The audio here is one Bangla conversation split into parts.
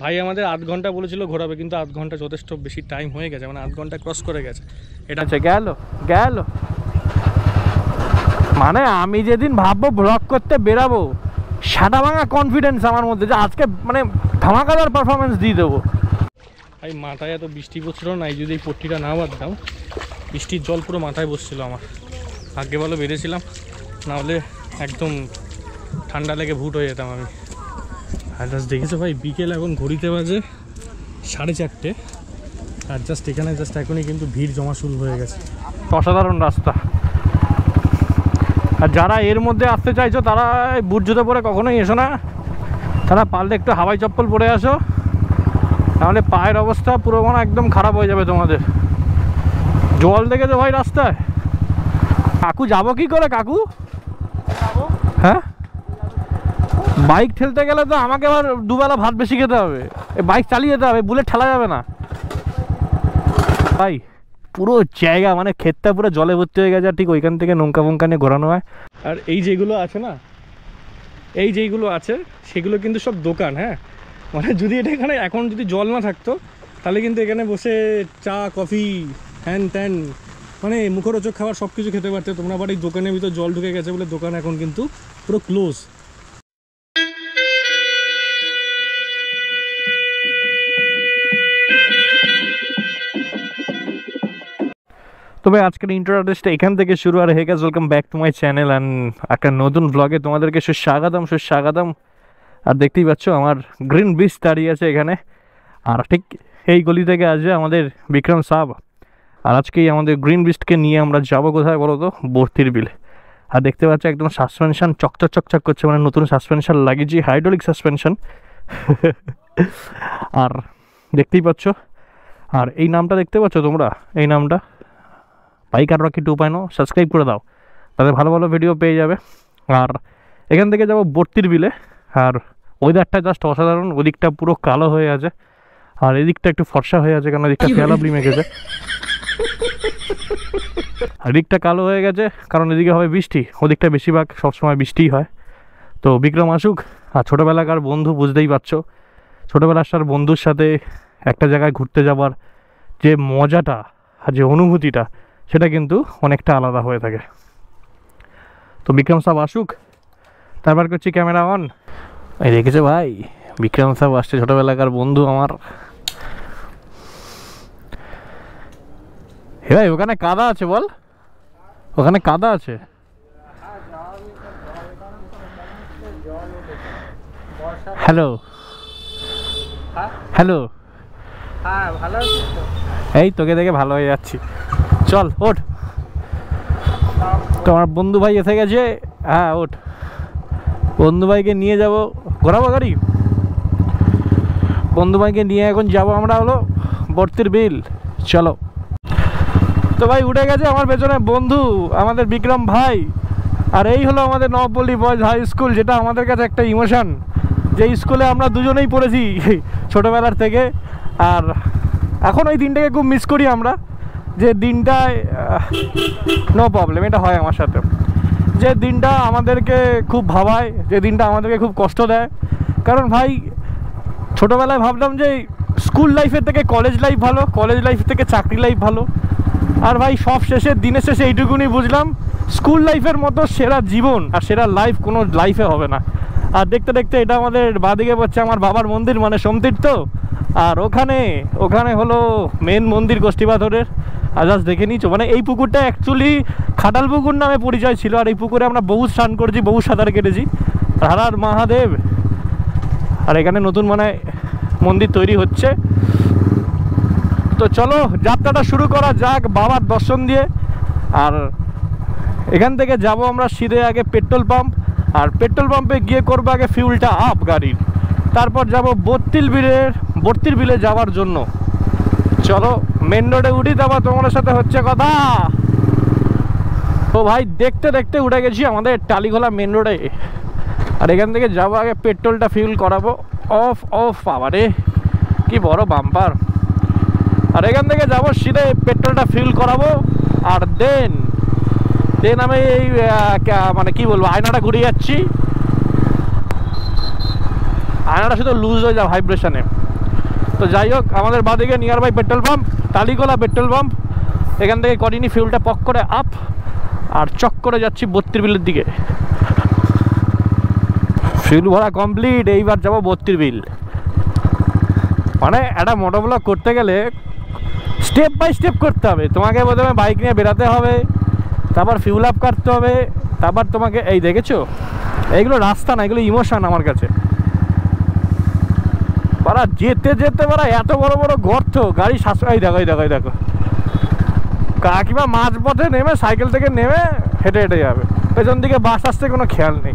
ভাই আমাদের আধ ঘন্টা বলেছিল ঘোরাবে, কিন্তু আধ ঘন্টা যথেষ্ট বেশি টাইম হয়ে গেছে, মানে আধ ঘন্টা ক্রস করে গেছে। এটা গেল গেল মানে আমি যেদিন ভাববো ব্লগ করতে বেরাবো, সাদা ভাঙা কনফিডেন্স আমার মধ্যে যে আজকে মানে ধামাকাদার পারফরমেন্স দিয়ে দেবো। ভাই মাথায় এত বৃষ্টি পড়ছিল না, এই যদি এই পট্টিটা না বাঁধতাম, বৃষ্টির জল পুরো মাথায় বসছিল আমার। ভাগ্যে ভালো বেরিয়েছিলাম, নাহলে একদম ঠান্ডা লেগে ভুট হয়ে যেতাম আমি। আর জাস্ট দেখেছো ভাই, বিকেল এখন ঘড়িতে বাজে 4:30, আর জাস্ট এখানে জাস্ট এখনই কিন্তু ভিড় জমা শুরু হয়ে গেছে। অসাধারণ রাস্তা। আর যারা এর মধ্যে আসতে চাইছো তারা বুট জুতো পরে কখনোই এসো না, তারা পারলে একটু হাওয়াই চপ্পল পরে আসো, নাহলে পায়ের অবস্থা পুরো মানে একদম খারাপ হয়ে যাবে তোমাদের। জল দেখেছো ভাই রাস্তায়। কাকু যাবো কি করে কাকু? হ্যাঁ, বাইক ঠেলতে গেলে তো আমাকে আবার দুবেলা ভাত বেশি খেতে হবে, বাইক চালিয়ে যেতে হবে, বুলেট ঠেলা যাবে না ভাই। পুরো জায়গা মানে ক্ষেতটা পুরো জলে ভর্তি হয়ে গেছে, ঠিক ওইখান থেকে নৌকা ফৌকা নিয়ে ঘোরানো হয়। আর এই যেগুলো আছে না, এই যেইগুলো আছে সেগুলো কিন্তু সব দোকান। হ্যাঁ, মানে যদি এটা এখানে এখন যদি জল না থাকতো, তাহলে কিন্তু এখানে বসে চা কফি হ্যান ত্যান মানে মুখরোচক খাবার সব কিছু খেতে পারতে তোমরা। বাট এই দোকানের ভিতর জল ঢুকে গেছে বলে দোকান এখন কিন্তু পুরো ক্লোজ। তবে আজকের ইন্ট্রোডাকশনটা এখান থেকে শুরু। আর hey guys, welcome back to my channel and একটা নতুন ব্লগে তোমাদেরকে সুস্বাগতম। আর দেখতেই পাচ্ছ আমার গ্রিন ব্রিজ দাঁড়িয়ে আছে এখানে, আর ঠিক এই গলি থেকে আসবে আমাদের বিক্রম সাব। আর আজকেই আমাদের গ্রিন ব্রিজকে নিয়ে আমরা যাবো কোথায় বলো তো? বর্তির বিলে। আর দেখতে পাচ্ছ একদম সাসপেনশন চকচক করছে, মানে নতুন সাসপেনশন লাগিয়েছি, হাইড্রোলিক সাসপেনশন। আর দেখতেই পাচ্ছ, আর এই নামটা দেখতে পাচ্ছ তোমরা, এই নামটা বাইক আর রকি 2.0 সাবস্ক্রাইব করে দাও, তাদের ভালো ভালো ভিডিও পেয়ে যাবে। আর এখান থেকে যাবো বর্তির বিলে। আর ওয়েদারটা জাস্ট অসাধারণ, ওদিকটা পুরো কালো হয়ে আছে আর এদিকটা একটু ফর্সা হয়ে আছে, কারণ এদিকটা ফেলাবলি মেখেছে। আর এদিকটা কালো হয়ে গেছে কারণ এদিকে হবে বৃষ্টি, ওদিকটা বেশিরভাগ সবসময় বৃষ্টিই হয়। তো বিক্রম আসুক। আর ছোটোবেলাকার বন্ধু, বুঝতেই পারছো ছোটোবেলার সাথে বন্ধুর সাথে একটা জায়গায় ঘুরতে যাবার যে মজাটা আর যে অনুভূতিটা, সেটা কিন্তু অনেকটা আলাদা হয়ে থাকে। তো বিক্রম সাহেব আসুক, তারপর করছি ক্যামেরা অন। এই দেখেছে ভাই, বিক্রম সাহেব আসছে, ছোটোবেলাকার বন্ধু আমার। হে ভাই, ওখানে কাদা আছে বল, ওখানে কাদা আছে। হ্যালো হ্যালো, এই তোকে দেখে ভালো হয়ে যাচ্ছি, চল ওঠ। তোমার বন্ধু ভাই এসে গেছে, হ্যাঁ ওঠ। বন্ধু ভাইকে নিয়ে যাবো, ঘোরাবো গাড়ি। বন্ধু ভাইকে নিয়ে এখন যাবো আমরা হলো বর্তির বিল, চলো। তো ভাই উঠে গেছে আমার পেছনে বন্ধু, আমাদের বিক্রম ভাই। আর এই হলো আমাদের নবপল্লী বয়েজ হাই স্কুল, যেটা আমাদের কাছে একটা ইমোশন, যে স্কুলে আমরা দুজনেই পড়েছি ছোটোবেলার থেকে। আর এখন ওই দিনটাকে খুব মিস করি আমরা, যে দিনটায় নো প্রবলেম, এটা হয় আমার সাথে, যে দিনটা আমাদেরকে খুব ভাবায়, যে দিনটা আমাদেরকে খুব কষ্ট দেয়। কারণ ভাই ছোটোবেলায় ভাবলাম যে স্কুল লাইফের থেকে কলেজ লাইফ ভালো, কলেজ লাইফ থেকে চাকরি লাইফ ভালো। আর ভাই সব শেষে দিনের শেষে এইটুকুনি বুঝলাম, স্কুল লাইফের মতো সেরা জীবন আর সেরা লাইফ কোনো লাইফে হবে না। আর দেখতে দেখতে এটা আমাদের বাঁদিকে পড়ছে আমার বাবার মন্দির, মানে সোমতীর্থ। আর ওখানে হলো মেন মন্দির গোষ্ঠী পাথরের। আর জাস্ট দেখে নিচ্ছ, মানে এই পুকুরটা অ্যাকচুয়ালি খাটাল পুকুর নামে পরিচয় ছিল। আর এই পুকুরে আমরা বহু স্নান করেছি, বহু সাঁতার কেটেছি। হর হর মহাদেব। আর এখানে নতুন মানে মন্দির তৈরি হচ্ছে। তো চলো যাত্রাটা শুরু করা যাক বাবার দর্শন দিয়ে। আর এখান থেকে যাব আমরা সিধে আগে পেট্রোল পাম্প, আর পেট্রোল পাম্পে গিয়ে করবো আগে ফিউলটা আপ গাড়ির, তারপর যাব বর্তির বিলে যাওয়ার জন্য। চলো মেন রোডে উঠি, তারপর তোমাদের সাথে হচ্ছে কথা। তো ভাই দেখতে দেখতে উঠে গেছি আমাদের টালিখোলা মেন রোডে। আর এখান থেকে যাবো আগে পেট্রোলটা ফিউল করাবো। অফ বাবারে কি বড় বাম্পার। আর এখান থেকে যাবো সিধে পেট্রোলটা ফিউল করাবো। আর দেন আমি এই মানে কি বলবো, আয়নাটা ঘুরে যাচ্ছি, আয়নাটা শুধু লুজ হয়ে যায় ভাইব্রেশনে। তো যাই হোক, আমাদের বাদিকে nearby petrol pump, Taligola petrol pump. এখান থেকে করিনি ফিউলটা পক করে আপ, আর চক করে যাচ্ছি 32 বিলের দিকে। ফিউল ভরা কমপ্লিট, এইবার যাবো 32 বিল। মানে একটা মোটোব্লগ করতে গেলে স্টেপ বাই স্টেপ করতে হবে। তোমাকে প্রথমে বাইক নিয়ে বেরাতে হবে, তারপর ফিউল আপ কাটতে হবে, তারপর তোমাকে এই দেখেছো, এইগুলো রাস্তা না, এগুলো ইমোশন আমার কাছে। বারা যেতে যেতে বারা এত বড় বড় গর্ত, গাড়ি এই দেখো এই দেখো এই দেখো, কাকিমা মাঝ পথে নেমে সাইকেল থেকে নেমে হেঁটে হেঁটে যাবে, পেছন দিকে বাস আসতে কোনো খেয়াল নেই।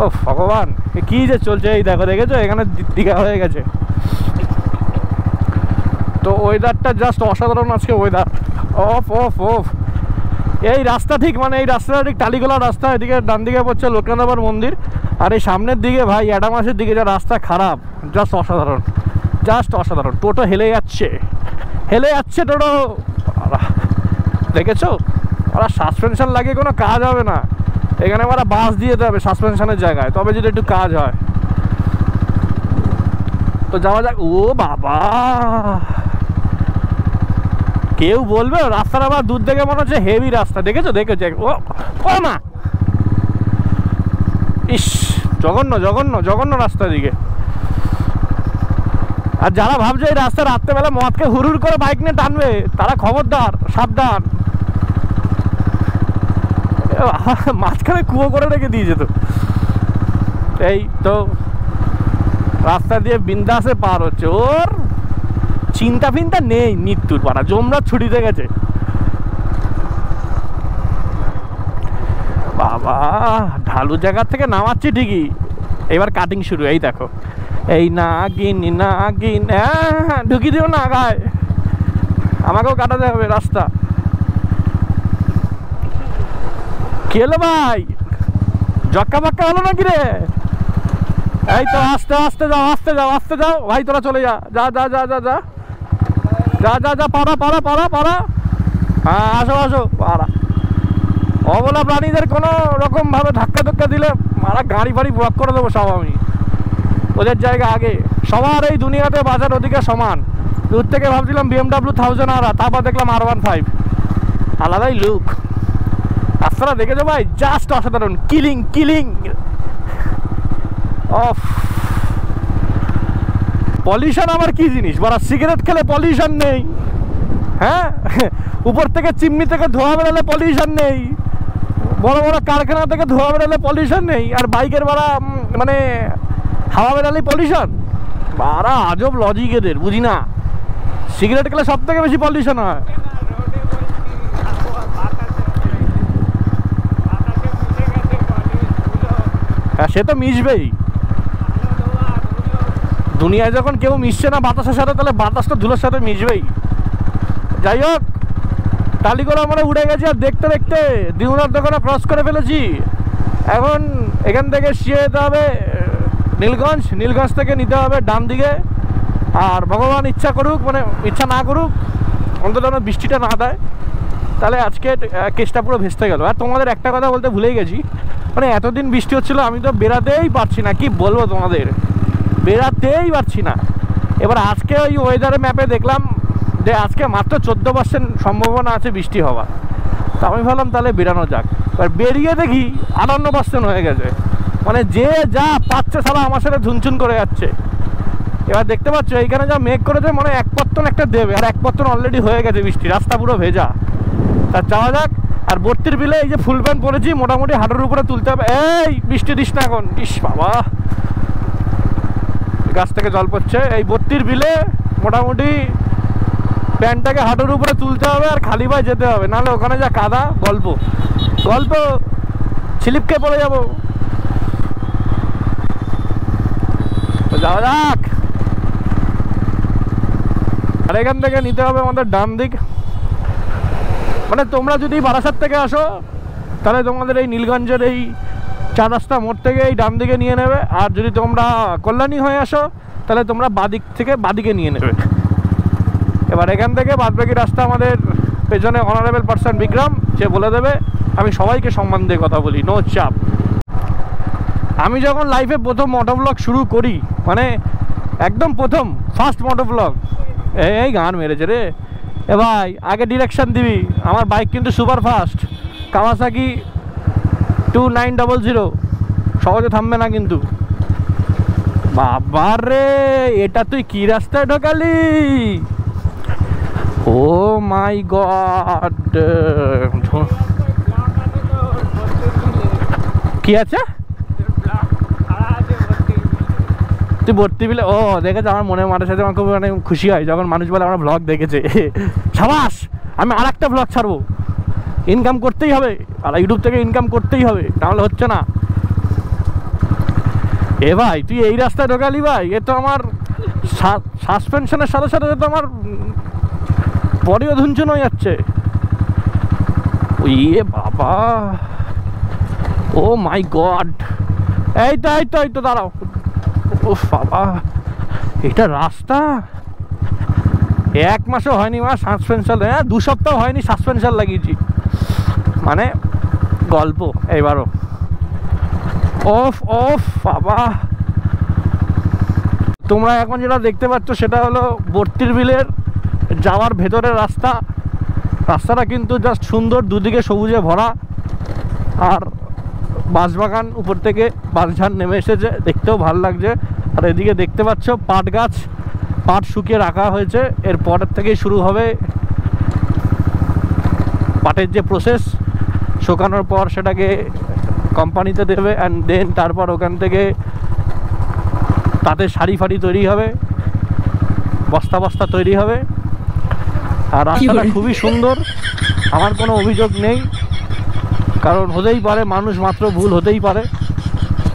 ও ভগবান, কি যে চলছে, এই দেখো দেখেছো এখানে দীঘা হয়ে গেছে। তো ওয়েদারটা জাস্ট অসাধারণ আজকে ওয়েদার। অফ অফ অফ, এই রাস্তা ঠিক, মানে এই রাস্তাটা ঠিক টালিগোলা রাস্তা, এদিকে ডান দিকে পড়ছে লোকনাথ মন্দির, আর এই সামনের দিকে ভাই অ্যাডামাসের দিকে যা রাস্তা খারাপ, জাস্ট অসাধারণ, জাস্ট অসাধারণ। টোটো হেলে যাচ্ছে, হেলে যাচ্ছে টোটো, দেখেছো? ওরা সাসপেনশন লাগিয়ে কোনো কাজ হবে না, এখানে ওরা বাস দিয়ে দেবে সাসপেনশনের জায়গায়, তবে যদি একটু কাজ হয়। তো যাওয়া যাক। ও বাবা, কেউ বলবে রাস্তাটা আবার দূর থেকে মনে হচ্ছে হেভি রাস্তা, দেখেছো দেখেছো? ও মা, ইস, জঘন্য জঘন্য জঘন্য রাস্তার দিকে। আর যারা ভাবছে এই রাস্তা রাত্রেবেলা মদকে হুড় করে বাইক নিয়ে টানবে, তারা খবরদার, সাবধান। মাঝখানে কুয়ো করে রেখে দিয়েছে তো। এই তো রাস্তা দিয়ে বিন্দাসে পার হচ্ছে, ওর চিন্তা ফিন্তা নেই মৃত্যুর, পাড়া জমরা ছুটিতে গেছে। বাবা, ঢালু জায়গা থেকে নামাচ্ছি ঠিকই, এবার কাটিং শুরু। এই দেখো, এই নাগিন নাগিন, হ্যাঁ ঢুকি দিও না গায়ে, আমাকেও কাটাতে হবে রাস্তা। কি হলো ভাই, জক্কা পাক্কা হলো নাকি রে? এই তো আস্তে আস্তে যাও, আস্তে যাও, আস্তে যাও ভাই, তোরা চলে যা, যা যা যা যা যা যা যা যা, পাড়া পাড়া পাড়া পাড়া, হ্যাঁ আসো আসো পাড়া। অবলা প্রাণীদের কোনো রকম ভাবে ধাক্কা ধক্কা দিলে মারা গাড়ি ফাড়ি ব্লক করে দেবো সব আমি, ওদের জায়গা আগে। সবার এই দুনিয়াতে বাজার অধিকার সমান। দূর থেকে ভাবছিলাম BMW 1000 আর, তারপর দেখলাম R15, আলাদাই লুক। রাস্তাটা দেখেছো ভাই, জাস্ট অসাধারণ, কিলিং কিলিং অফ। পলিউশন আমার কি জিনিস, বড় সিগারেট খেলে পলিউশন নেই, হ্যাঁ উপর থেকে চিমনি থেকে ধোঁয়া বেরোলে পলিউশন নেই, বড় বড় কারখানা থেকে ধোঁয়া বেরোলে পলিউশন নেই, আর বাইকের বাড়া মানে হাওয়া বেরোলেই পলিউশন। বাড়া আজব লজিক এদের, বুঝি না। সিগারেট খেলে সব থেকে বেশি পলিউশন হয়। হ্যাঁ সে তো মিশবেই, দুনিয়ায় যখন কেউ মিশছে না বাতাসের সাথে, তাহলে বাতাস তো ধুলোর সাথে মিশবেই। যাই হোক, টালিগোলা আমরা উড়ে গেছি, আর দেখতে দেখতে দিউনার দোকানে ক্রস করে ফেলেছি। এখন এখান থেকে শিয়ে যেতে হবে নীলগঞ্জ, নীলগঞ্জ থেকে নিতে হবে ডান দিকে। আর ভগবান ইচ্ছা করুক, মানে ইচ্ছা না করুক, অন্তত বৃষ্টিটা না দেয়, তাহলে আজকে কেসটা পুরো ভেস্তে গেল। আর তোমাদের একটা কথা বলতে ভুলেই গেছি, মানে এতদিন বৃষ্টি হচ্ছিলো, আমি তো বেরাতেই পারছি না, কি বলবো তোমাদের, বেরাতেই পারছি না। এবার আজকে ওই ওয়েদারে ম্যাপে দেখলাম যে আজকে মাত্র 14% সম্ভাবনা আছে বৃষ্টি হওয়ার। তো আমি ভাবলাম তাহলে বেরানো যাক। এবার বেরিয়ে দেখি 58% হয়ে গেছে, মানে যে যা পাচ্ছে সারা আমার সাথে ঝুনঝুন করে যাচ্ছে। এবার দেখতে পাচ্ছ এইখানে যা মেঘ করেছে, মানে এক পত্তন একটা দেবে, আর এক পত্তন অলরেডি হয়ে গেছে বৃষ্টি, রাস্তা পুরো ভেজা। তার যাওয়া যাক। আর 32 বিলে এই যে ফুল প্যান্ট পরেছি, মোটামুটি হাঁটুর উপরে তুলতে হবে। এই বৃষ্টি দিস না এখন, ইস বাবা, গাছ থেকে জল পড়ছে। এই 32 বিলে মোটামুটি প্যান্টটাকে হাঁটুর উপরে তুলতে হবে, আর খালি পায়ে যেতে হবে, নাহলে ওখানে যা কাদা, গল্প গল্প, স্লিপকে পড়ে যাবো। যাওয়া যাক। আর এখান থেকে নিতে হবে আমাদের ডান দিক, মানে তোমরা যদি বারাসাত থেকে আসো তাহলে তোমাদের এই নীলগঞ্জের এই 4 রাস্তা মোড় থেকে এই ডান দিকে নিয়ে নেবে, আর যদি তোমরা কল্যাণী হয়ে আসো তাহলে তোমরা বাদিক থেকে বাদিকে নিয়ে নেবে। এবার এখান থেকে বাদবাকি রাস্তা আমাদের পেছনে অনারেবল পার্সন বিক্রম সে বলে দেবে। আমি সবাইকে সম্মান দিয়ে কথা বলি, নো চাপ। আমি যখন লাইফে প্রথম মোটোব্লগ শুরু করি, মানে একদম প্রথম ফার্স্ট মোটো ব্লগ। এই গান মেরেছে রে। এ ভাই আগে ডিরেকশন দিবি, আমার বাইক কিন্তু সুপার ফাস্ট, কাওয়াসাকি 2900, সহজে থামবে না কিন্তু। বাবা রে, এটা তুই কি রাস্তায় ঢোকালি? ও মাই গড, কি আছে? তুই ভর্তি বিলে, ও দেখেছে আমার মনে মাঠের সাথে আমার খুব মানে খুশি হয় যখন মানুষ বলে আমার ব্লগ দেখেছে। সাবাস, আমি আর একটা ব্লগ ছাড়বো, ইনকাম করতেই হবে, আর ইউটিউব থেকে ইনকাম করতেই হবে, তাহলে হচ্ছে না। এ ভাই তুই এই রাস্তায় ঢোকালি ভাই, এ তো আমার সাসপেনশনের সাথে সাথে তো আমার বডিও ধুনচুন হয়ে যাচ্ছে। ইয়ে বাবা, ও মাই গড, এই তো দাঁড়াও। ও বাবা, এটা রাস্তা 1 মাসও হয়নি মা সাসপেনশন, হ্যাঁ 2 সপ্তাহ হয়নি সাসপেনশন লাগিয়েছি, মানে গল্প এইবারও। অফ বাবা, তোমরা এখন যেটা দেখতে পাচ্ছ সেটা হলো বর্তির বিলের যাওয়ার ভেতরের রাস্তা। রাস্তাটা কিন্তু জাস্ট সুন্দর, দুদিকে সবুজে ভরা, আর বাঁশবাগান, উপর থেকে বাঁশঝাড় নেমে এসেছে, দেখতেও ভালো লাগছে। আর এদিকে দেখতে পাচ্ছ পাট গাছ, পাট শুকিয়ে রাখা হয়েছে, এর পরের থেকেই শুরু হবে পাটের যে প্রসেস, শুকানোর পর সেটাকে কোম্পানিতে দেবে, অ্যান্ড দেন তারপর ওখান থেকে তাতে শাড়ি ফাড়ি তৈরি হবে, বস্তা বস্তা তৈরি হবে। আর রাস্তাটা খুবই সুন্দর, আমার কোনো অভিযোগ নেই, কারণ হতেই পারে, মানুষ মাত্র ভুল হতেই পারে,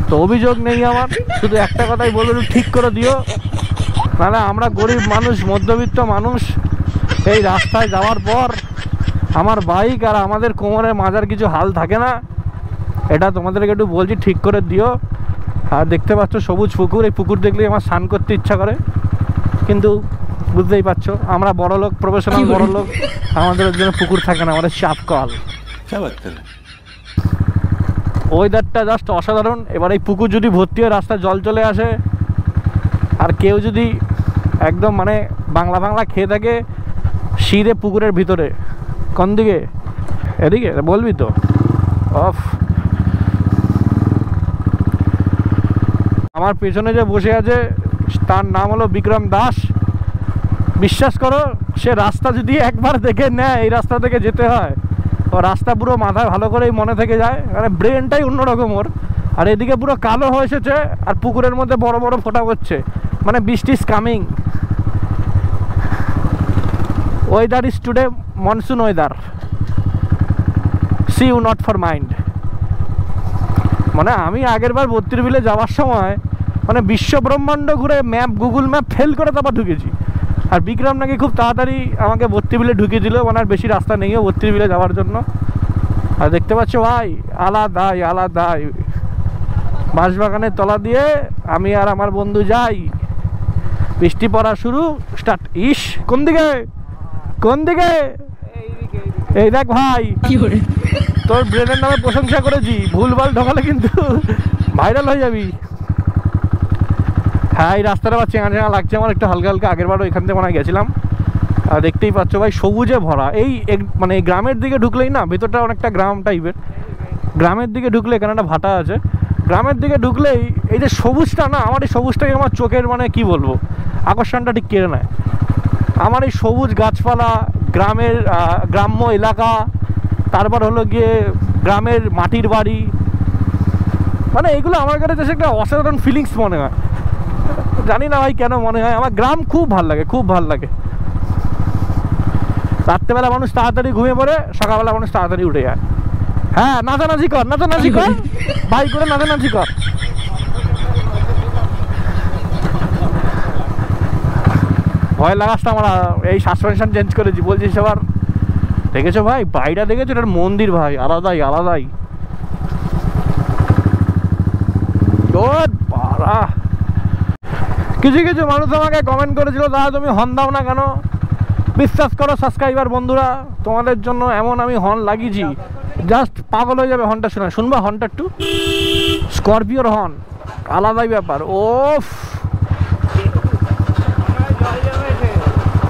তো অভিযোগ নেই আমার। শুধু একটা কথাই বলবো, ঠিক করে দিও, নাহলে আমরা গরিব মানুষ, মধ্যবিত্ত মানুষ, এই রাস্তায় যাওয়ার পর আমার বাইক আর আমাদের কোমরে মাজার কিছু হাল থাকে না। এটা তোমাদেরকে একটু বলছি, ঠিক করে দিও। আর দেখতে পাচ্ছ সবুজ পুকুর, এই পুকুর দেখলেই আমার স্নান করতে ইচ্ছা করে, কিন্তু বুঝতেই পারছো আমরা বড় লোক, প্রফেশনাল বড় লোক, আমাদের জন্য পুকুর থাকে না, আমাদের চাপ কল। ওয়েদারটা জাস্ট অসাধারণ। এবার এই পুকুর যদি ভর্তি হয়ে রাস্তায় জল চলে আসে, আর কেউ যদি একদম মানে বাংলা খেয়ে থাকে শীতে পুকুরের ভিতরে, কোন দিকে? এদিকে বলবি তো? অফ, আমার পেছনে যে বসে আছে তার নাম হলো বিক্রম দাস। বিশ্বাস করো, সে রাস্তা যদি একবার দেখে নেয় এই রাস্তা থেকে যেতে হয়, ও রাস্তা পুরো মাথায় ভালো করেই মনে থেকে যায়, মানে ব্রেনটাই অন্যরকম ওর। আর এদিকে পুরো কালো হয়ে এসেছে, আর পুকুরের মধ্যে বড় বড় ফোঁটা পড়ছে, মানে বৃষ্টি is coming. Weather is today monsoon weather, see you not for mind. মানে আমি আগের বার বত্রির বিলে যাওয়ার সময় মানে বিশ্ব ব্রহ্মাণ্ড ঘুরে ম্যাপ, গুগল ম্যাপ ফেল করে তারপর ঢুকেছি। আর বিক্রম নাকি খুব তাড়াতাড়ি আমাকে বত্রির বিলে ঢুকিয়ে দিল, মানে আর বেশি রাস্তা নেই বত্রির বিলে যাওয়ার জন্য। আর দেখতে পাচ্ছ ভাই, আলাদাই বাঁশবাগানের তলা দিয়ে আমি আর আমার বন্ধু যাই, বৃষ্টি পড়া শুরু, স্টার্ট। ইস, কোন দিকে? এই দেখ ভাই, তোর ব্রেনের নামে প্রশংসা করেছি, ভুলভাল ঢোকালে কিন্তু ভাইরাল হয়ে যাবি। হ্যাঁ, এই রাস্তাটা আবার চেঙা লাগছে আমার একটু হালকা। আগের বারও এখান থেকে মনে হয় গেছিলাম। আর দেখতেই পাচ্ছ ভাই, সবুজে ভরা। এই মানে গ্রামের দিকে ঢুকলেই না, ভেতরটা অনেকটা গ্রাম টাইপের, গ্রামের দিকে ঢুকলে এখানে একটা ভাটা আছে, গ্রামের দিকে ঢুকলেই এই যে সবুজটা না, আমার এই সবুজটাই আমার চোখের মানে কি বলবো, আকর্ষণটা ঠিক কেড়ে নেয়। আমার এই সবুজ গাছপালা, গ্রামের গ্রাম্য এলাকা, তারপর হলো গিয়ে গ্রামের মাটির বাড়ি, মানে এগুলো আমার কাছে একটা অসাধারণ ফিলিংস মনে হয়। জানি না ভাই কেন মনে হয়, আমার গ্রাম খুব ভাল লাগে। রাত্রেবেলা মানুষ তাড়াতাড়ি ঘুমিয়ে পড়ে, সকালবেলা মানুষ তাড়াতাড়ি উঠে যায়। হ্যাঁ, নাচানাচি কর ভাই, করে নাচানাচি কর। ভয় লাগাস না, আমরা এই সাসপেনশন চেঞ্জ করেছি, বলছি সবার। দেখেছো ভাই, বাড়িটা দেখেছো, এটার মন্দির ভাই, আলাদাই। কিছু মানুষ আমাকে কমেন্ট করেছিল, দাদা তুমি হর্ন দাও না কেন? বিশ্বাস করো সাবস্ক্রাইবার বন্ধুরা, তোমাদের জন্য এমন আমি হর্ন লাগিয়েছি, জাস্ট পাগল হয়ে যাবে হর্নটা শোনা। শুনবা হর্নটা একটু? স্করপিওর হর্ন, আলাদাই ব্যাপার। ওফ,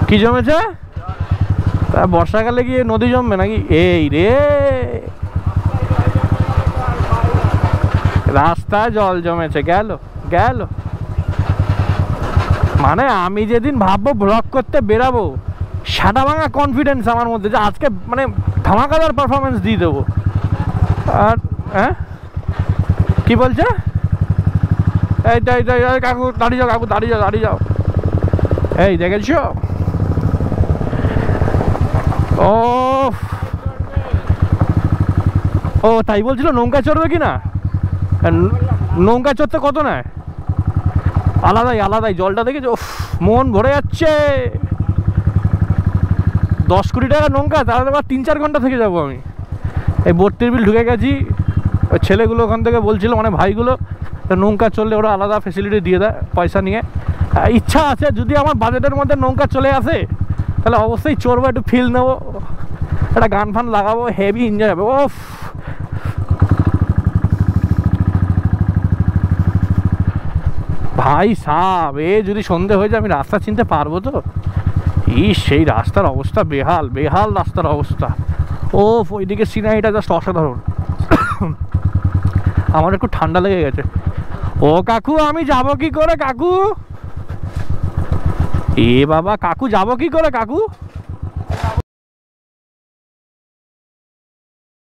কি জমেছে? তা বর্ষাকালে গিয়ে নদী জমবে নাকি? এই রে, রাস্তায় জল জমেছে। গেল গেল। মানে আমি যেদিন ভাববো ব্লগ করতে বেরাবো, সাদা ভাঙা কনফিডেন্স আমার মধ্যে যে আজকে মানে ধামাকাদার পারফরমেন্স দিয়ে দেবো। আর হ্যাঁ কি বলছে? এইটা কাকু দাঁড়িয়ে যাও, কাকু দাঁড়িয়ে যাও, দাঁড়িয়ে যাও। এই দেখেছো? ও ও তাই বলছিল নৌকা চড়বে কি না? নৌকা চড়তে কত নেয়? আলাদাই আলাদাই। জলটা দেখেছো? মন ভরে যাচ্ছে। 10 কোটি টাকা নৌকা, তাহলে আবার 3-4 ঘন্টা থেকে যাবো আমি। এই বর্তির বিল ঢুকে গেছি। ওই ছেলেগুলো ওখান থেকে বলছিল, মানে ভাইগুলো, নৌকা চললে ওরা আলাদা ফেসিলিটি দিয়ে দেয় পয়সা নিয়ে। ইচ্ছা আছে যদি আমার বাজেটের মধ্যে নৌকা চলে আসে তাহলে অবশ্যই চড়বো, একটু ফিল নেবো, একটা গান ফান লাগাবো, হেভি এনজয় হবে। ওফ, ভাই সাব, এ যদি সন্ধে হয়ে যায় আমি রাস্তা চিনতে পারবো তো? সেই রাস্তার অবস্থা বেহাল, বেহাল রাস্তার অবস্থা। ও ওইদিকে সিনারিটা জাস্ট অসাধারণ। আমার একটু ঠান্ডা লেগে গেছে। ও কাকু, আমি যাব কি করে কাকু? এ বাবা, কাকু যাব কি করে কাকু?